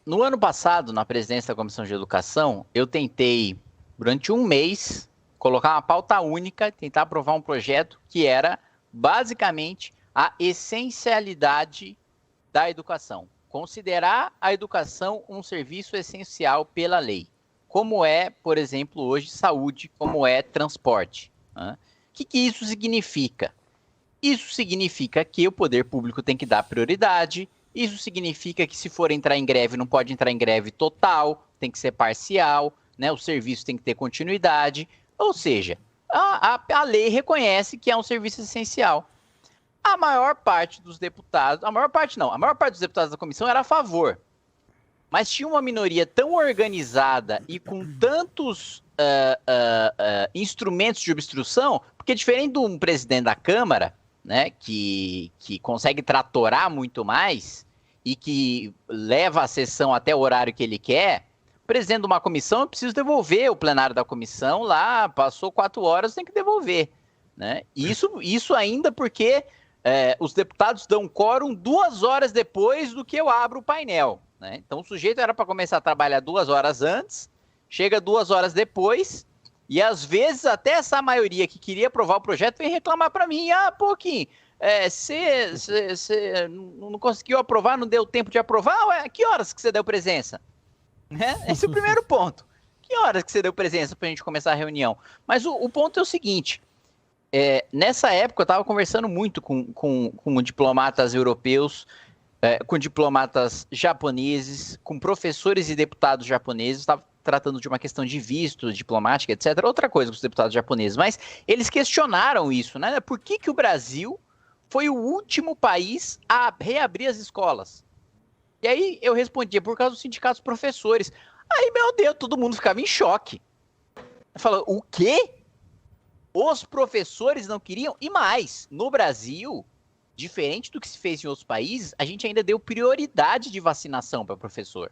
No ano passado, na presidência da Comissão de Educação, eu tentei, durante um mês, colocar uma pauta única, tentar aprovar um projeto que era, basicamente, a essencialidade da educação. Considerar a educação um serviço essencial pela lei, como é, por exemplo, hoje, saúde, como é transporte. Né? O que isso significa? Isso significa que o poder público tem que dar prioridade. Isso significa que se for entrar em greve, não pode entrar em greve total, tem que ser parcial, né? O serviço tem que ter continuidade. Ou seja, a lei reconhece que é um serviço essencial. A maior parte dos deputados, a maior parte dos deputados da comissão era a favor. Mas tinha uma minoria tão organizada e com tantos instrumentos de obstrução, porque diferente de um presidente da Câmara, né, que consegue tratorar muito mais e que leva a sessão até o horário que ele quer, o presidente de uma comissão, eu preciso devolver o plenário da comissão lá, passou 4 horas, tem que devolver. Né? Isso ainda porque os deputados dão quórum 2 horas depois do que eu abro o painel. Né? Então o sujeito era para começar a trabalhar 2 horas antes, chega 2 horas depois, e às vezes até essa maioria que queria aprovar o projeto vem reclamar para mim, Kim, você não conseguiu aprovar, não deu tempo de aprovar? Ué, que horas que você deu presença? Né? Esse é o primeiro ponto. Que horas que você deu presença para a gente começar a reunião? Mas o ponto é o seguinte, nessa época eu estava conversando muito com diplomatas europeus, com diplomatas japoneses, com professores e deputados japoneses, estava tratando de uma questão de visto, diplomática, etc. Outra coisa com os deputados japoneses, mas eles questionaram isso, né? Por que o Brasil foi o último país a reabrir as escolas? E aí eu respondia, por causa dos sindicatos professores. Aí, meu Deus, todo mundo ficava em choque. Falou, o quê? Os professores não queriam? E mais, no Brasil, diferente do que se fez em outros países, a gente ainda deu prioridade de vacinação para o professor.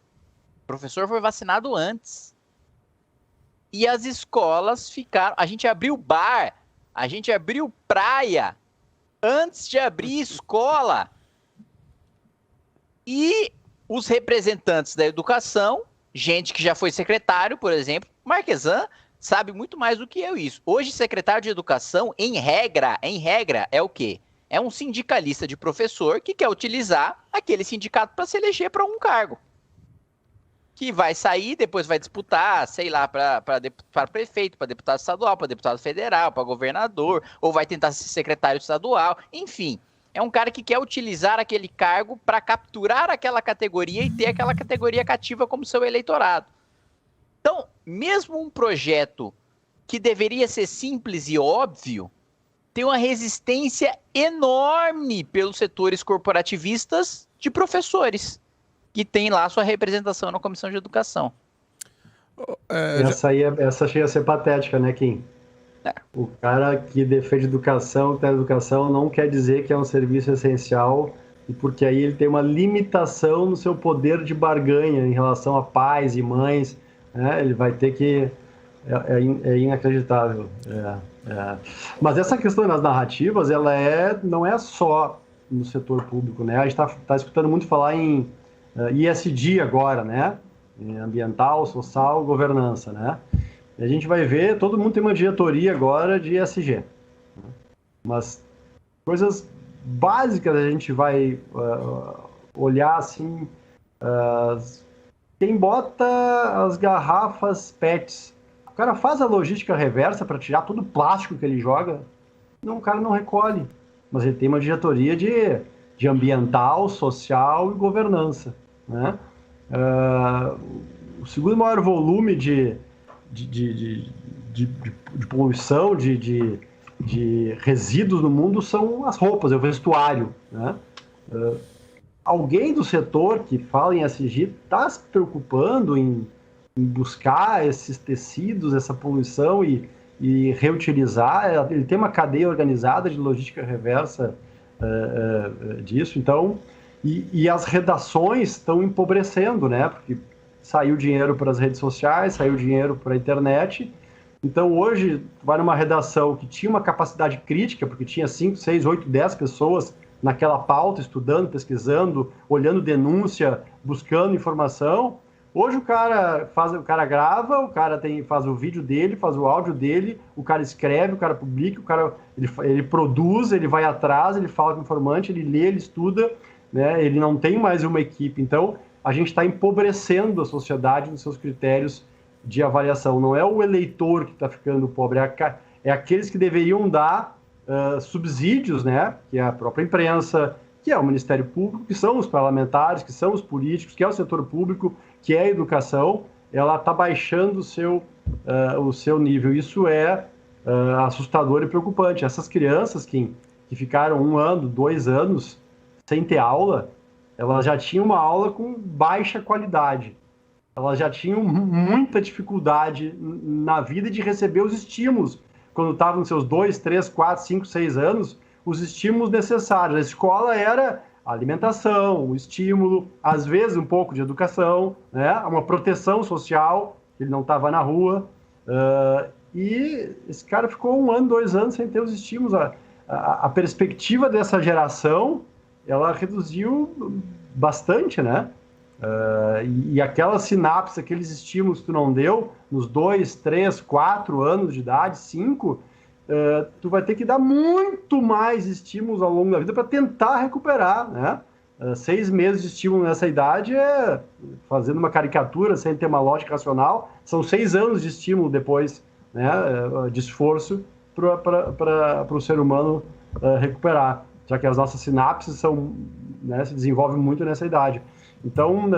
O professor foi vacinado antes. E as escolas ficaram... A gente abriu bar, a gente abriu praia antes de abrir escola. E os representantes da educação, gente que já foi secretário, por exemplo, Marquesan, sabe muito mais do que eu isso. Hoje, secretário de educação, em regra, é o quê? É um sindicalista de professor que quer utilizar aquele sindicato para se eleger para um cargo. Que vai sair, depois vai disputar, sei lá, para prefeito, para deputado estadual, para deputado federal, para governador, ou vai tentar ser secretário estadual, enfim. É um cara que quer utilizar aquele cargo para capturar aquela categoria e ter aquela categoria cativa como seu eleitorado. Então, mesmo um projeto que deveria ser simples e óbvio, tem uma resistência enorme pelos setores corporativistas de professores, que tem lá sua representação na Comissão de Educação. Essa chega a ser patética, né, Kim? O cara que defende educação, que tem educação, não quer dizer que é um serviço essencial, e porque aí ele tem uma limitação no seu poder de barganha em relação a pais e mães, né? Ele vai ter que... É inacreditável. Mas essa questão das narrativas, ela não é só no setor público, né? A gente está escutando muito falar em ESG agora, né? Em ambiental, social, governança, né? E a gente vai ver, todo mundo tem uma diretoria agora de ESG. Né? Mas coisas básicas a gente vai olhar assim, quem bota as garrafas PETs, o cara faz a logística reversa para tirar todo o plástico que ele joga, o cara não recolhe, mas ele tem uma diretoria de ambiental, social e governança, né? O segundo maior volume de poluição, de resíduos no mundo são as roupas, é o vestuário, né? Alguém do setor que fala em ESG está se preocupando em buscar esses tecidos, essa poluição e reutilizar? Ele tem uma cadeia organizada de logística reversa disso, então, e as redações estão empobrecendo, né? Porque saiu dinheiro para as redes sociais, saiu dinheiro para a internet. Então, hoje, vai numa redação que tinha uma capacidade crítica, porque tinha 5, 6, 8, 10 pessoas naquela pauta, estudando, pesquisando, olhando denúncia, buscando informação. Hoje o cara grava, o cara faz o vídeo dele, faz o áudio dele, o cara escreve, o cara publica, ele produz, ele vai atrás, ele fala com o informante, ele lê, ele estuda, né? Ele não tem mais uma equipe. Então, a gente está empobrecendo a sociedade nos seus critérios de avaliação. Não é o eleitor que está ficando pobre, é aqueles que deveriam dar subsídios, né? Que é a própria imprensa, que é o Ministério Público, que são os parlamentares, que são os políticos, que é o setor público, que é a educação. Ela está baixando o seu nível. Isso é assustador e preocupante. Essas crianças que ficaram 1 ano, 2 anos sem ter aula, elas já tinham uma aula com baixa qualidade. Elas já tinham muita dificuldade na vida de receber os estímulos. Quando estavam nos seus 2, 3, 4, 5, 6 anos, os estímulos necessários. A escola era a alimentação, o estímulo, às vezes um pouco de educação, né? Uma proteção social, ele não estava na rua. E esse cara ficou 1 ano, 2 anos sem ter os estímulos. A perspectiva dessa geração, ela reduziu bastante, né? E aquela sinapse, aqueles estímulos que tu não deu nos 2, 3, 4 anos de idade, 5, tu vai ter que dar muito mais estímulos ao longo da vida para tentar recuperar, né? 6 meses de estímulo nessa idade fazendo uma caricatura sem ter uma lógica racional, são 6 anos de estímulo depois, né? De esforço para o ser humano recuperar, já que as nossas sinapses né, se desenvolvem muito nessa idade. Então,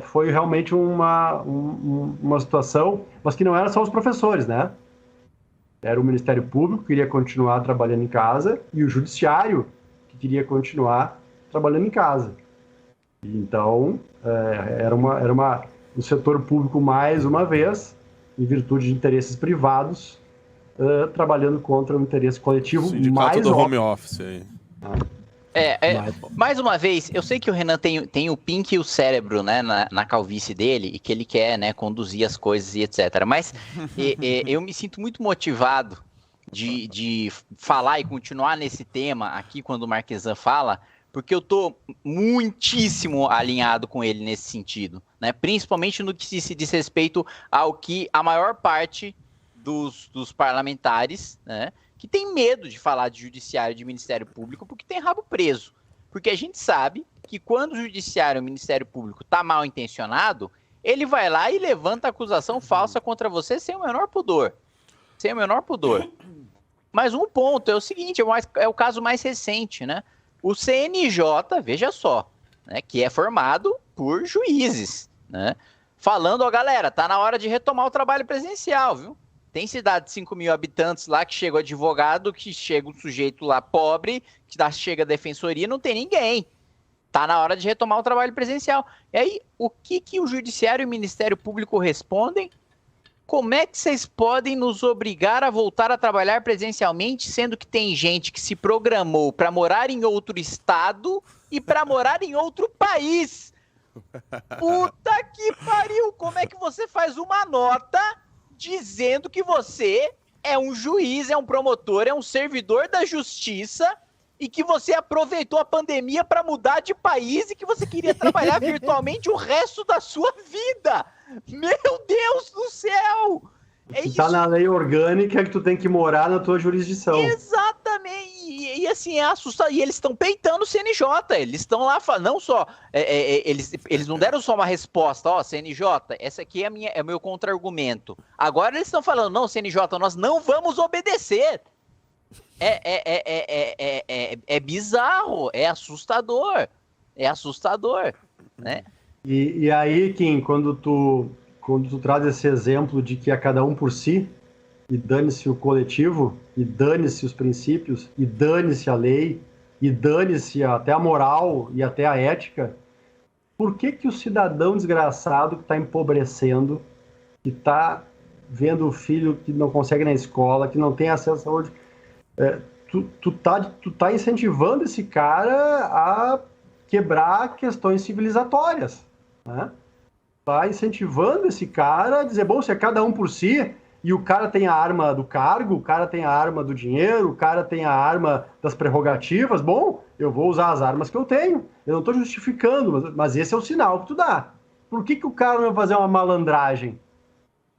foi realmente uma situação, mas que não era só os professores, né? Era o Ministério Público que queria continuar trabalhando em casa e o Judiciário que queria continuar trabalhando em casa. Então, era o setor público, mais uma vez, em virtude de interesses privados, trabalhando contra o interesse coletivo. Sindicato do home office aí. Mais uma vez, eu sei que o Renan tem o pink e o cérebro, né, na calvície dele, e que ele quer, né, conduzir as coisas e etc. Mas eu me sinto muito motivado de falar e continuar nesse tema aqui quando o Marquesan fala, porque eu tô muitíssimo alinhado com ele nesse sentido, né? Principalmente no que se diz respeito ao que a maior parte dos parlamentares, né, que tem medo de falar de judiciário e de Ministério Público porque tem rabo preso. Porque a gente sabe que quando o judiciário e o Ministério Público tá mal intencionado, ele vai lá e levanta acusação falsa contra você sem o menor pudor. Sem o menor pudor. Mas um ponto é o seguinte, é o caso mais recente, né? O CNJ, veja só, né, que é formado por juízes, né? Falando, ó, galera, tá na hora de retomar o trabalho presencial, viu? Tem cidade de 5 mil habitantes lá que chega o advogado, que chega um sujeito lá pobre, que chega a defensoria, não tem ninguém. Tá na hora de retomar o trabalho presencial. E aí, o que o Judiciário e o Ministério Público respondem? Como é que vocês podem nos obrigar a voltar a trabalhar presencialmente, sendo que tem gente que se programou para morar em outro estado e para morar em outro país? Puta que pariu! Como é que você faz uma nota dizendo que você é um juiz, é um promotor, é um servidor da justiça e que você aproveitou a pandemia para mudar de país e que você queria trabalhar virtualmente o resto da sua vida? Meu Deus do céu! Tá na lei orgânica que tu tem que morar na tua jurisdição. Exatamente. E assim, é assustador. E eles estão peitando o CNJ. Eles estão lá, não só... eles não deram só uma resposta. Ó, CNJ, essa aqui é o meu contra-argumento. Agora eles estão falando, não, CNJ, nós não vamos obedecer. É bizarro. É assustador. É assustador, né? E aí, Kim, quando tu traz esse exemplo de que é cada um por si, e dane-se o coletivo, e dane-se os princípios, e dane-se a lei, e dane-se até a moral e até a ética, por que o cidadão desgraçado que está empobrecendo, que está vendo o filho que não consegue ir na escola, que não tem acesso à saúde, tu tá incentivando esse cara a quebrar questões civilizatórias, né? Tá incentivando esse cara a dizer, bom, se é cada um por si, e o cara tem a arma do cargo, o cara tem a arma do dinheiro, o cara tem a arma das prerrogativas, bom, eu vou usar as armas que eu tenho. Eu não estou justificando, mas esse é o sinal que tu dá. Por que o cara não vai fazer uma malandragem?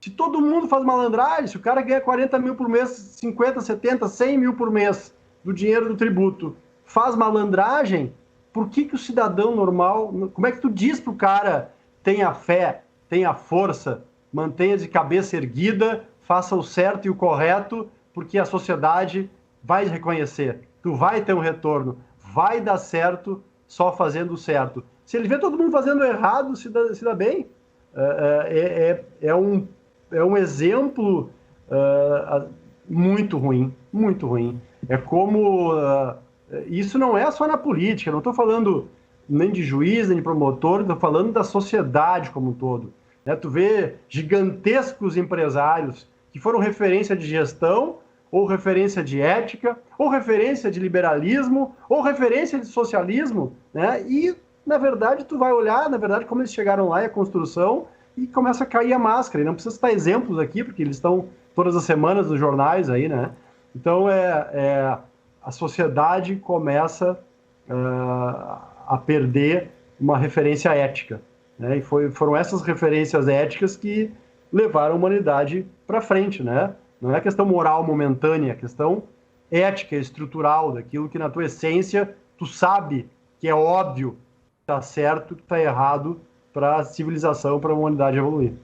Se todo mundo faz malandragem, se o cara ganha 40 mil por mês, 50, 70, 100 mil por mês do dinheiro do tributo, faz malandragem, por que o cidadão normal... Como é que tu diz pro cara tenha fé, tenha força, mantenha de cabeça erguida, faça o certo e o correto, porque a sociedade vai reconhecer. Tu vai ter um retorno, vai dar certo só fazendo o certo. Se ele vê todo mundo fazendo errado, se dá bem. É um exemplo muito ruim, muito ruim. É como... isso não é só na política, não estou falando nem de juiz, nem de promotor, estou falando da sociedade como um todo. Tu vê gigantescos empresários que foram referência de gestão, ou referência de ética, ou referência de liberalismo, ou referência de socialismo, né? E, na verdade, tu vai olhar, na verdade, como eles chegaram lá e a construção, e começa a cair a máscara. E não precisa citar exemplos aqui, porque eles estão todas as semanas nos jornais aí, né? Então, a sociedade começa a perder uma referência ética, né? E foram essas referências éticas que levaram a humanidade para frente, né? Não é questão moral momentânea, é questão ética, estrutural, daquilo que na tua essência tu sabe que é óbvio que está certo, que está errado para a civilização, para a humanidade evoluir.